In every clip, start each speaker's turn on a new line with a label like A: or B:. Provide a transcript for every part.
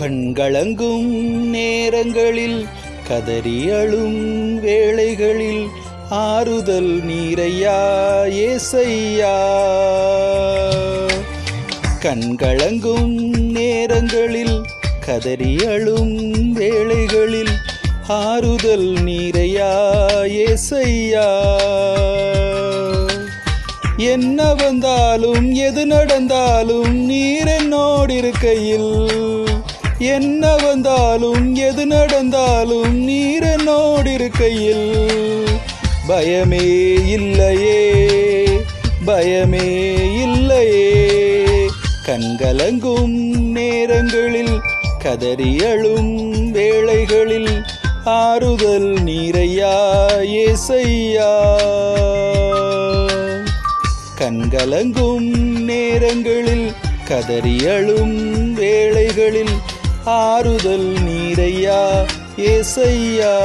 A: கண்களங்கும் நேரங்களில் கதறி அழும் வேளைகளில் ஆறுதல் நீரையா ஏசையா. கண்களங்கும் நேரங்களில் கதறி அழும் வேளைகளில் ஆறுதல் நீரையா ஏசையா. என்ன வந்தாலும் எது நடந்தாலும் நீர் என்னோடு இருக்கையில், என்ன வந்தாலும் எது நடந்தாலும் நீர் என்னோடு இருக்கையில் பயமே இல்லையே, பயமே இல்லையே. கண்கலங்கும் நேரங்களில் கதறி அழும் வேளைகளில் ஆறுதல் நீரையா ஏசையா. கண்கலங்கும் நேரங்களில் கதறி அழும் வேளைகளில் ஆறுதல் நீரையா ஏசையா.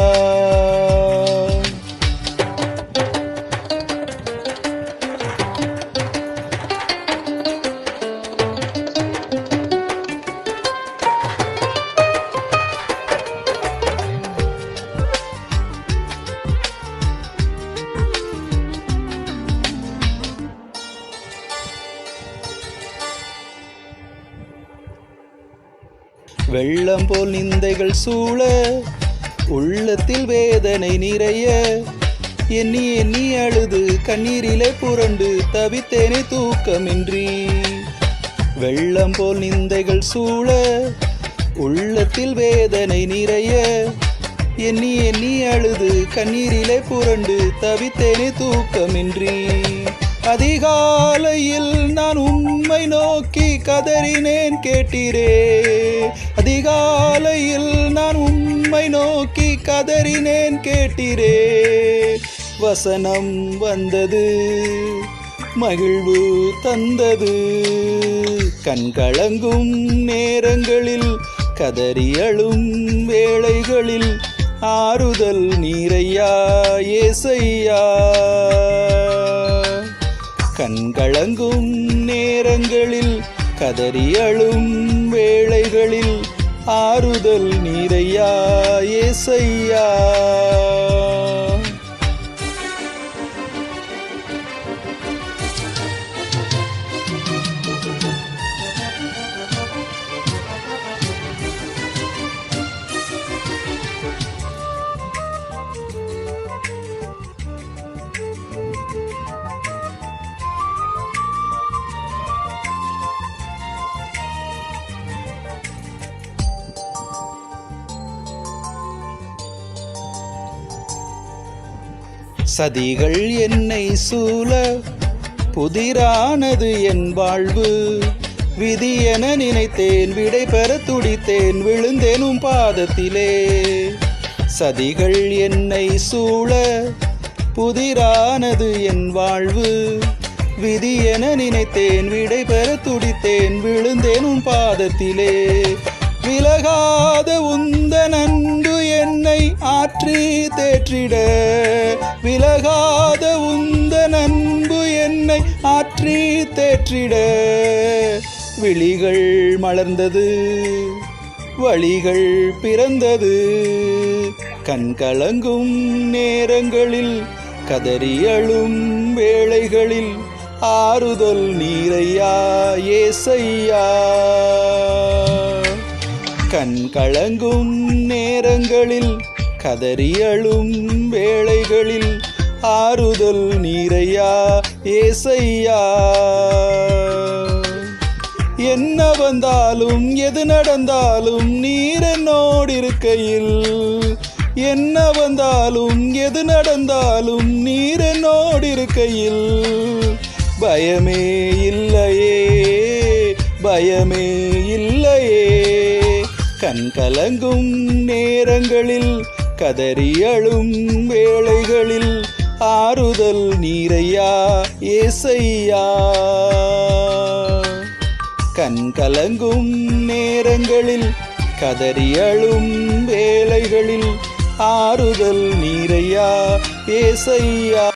A: வெள்ளம் போல் நிந்தைகள் சூழ உள்ளத்தில் வேதனை நிறைய எண்ணி எண்ணி அழுது கண்ணீரிலே புரண்டு தவித்தேனே தூக்கமின்றி. வெள்ளம் போல் நிந்தைகள் சூழ உள்ளத்தில் வேதனை நிறைய எண்ணி எண்ணி அழுது கண்ணீரிலே புரண்டு தவித்தேனே தூக்கமின்றி. அதிகாலையில் நான் உம்மை நோக்கி கதறினேன் கேட்டீரே, அதிகாலையில் நான் உம்மை நோக்கி கதறினேன் கேட்டீரே. வசனம் வந்தது, மகிழ்வு தந்தது. கண்கலங்கும் நேரங்களில் கதறி அழும் வேளைகளில் ஆறுதல் நீரையா ஏசையா. கண்கலங்கும் நேரங்களில் கதறி அழும் வேளைகளில் ஆறுதல் நீரையா ஏசையா. சதிகள் என்னை சூழ புதிரானது என் வாழ்வு. விதி என நினைத்தேன், விடை பெற துடித்தேன், விழுந்தேனும் பாதத்திலே. சதிகள் என்னை சூழ புதிரானது என் வாழ்வு. விதி என நினைத்தேன், விடை பெற துடித்தேன், விழுந்தேனும் பாதத்திலே. விலகாத உந்தன் அன்பு என்னை ஆற்றி தேற்றிட, விலகாத உந்தன் அன்பு என்னை ஆற்றி தேற்றிட. விழிகள் மலர்ந்தது, வழிகள் பிறந்தது. கண்கலங்கும் நேரங்களில் கதறி அழும் வேளைகளில் ஆறுதல் நீரையா ஏசையா. கண்கலங்கும் நேரங்களில் கதறி அழும் வேளைகளில் ஆறுதல் நீரையா ஏசையா. என்ன வந்தாலும் எது நடந்தாலும் நீர் என்னோடு இருக்கையில், என்ன வந்தாலும் எது நடந்தாலும் நீர் என்னோடு இருக்கையில் பயமே இல்லையே, பயமே இல்லையே. கண்கலங்கும் நேரங்களில் கதறி அழும் வேளைகளில் ஆறுதல் நீரையா ஏசையா. கண்கலங்கும் நேரங்களில் கதறி அழும் வேளைகளில் ஆறுதல் நீரையா ஏசையா.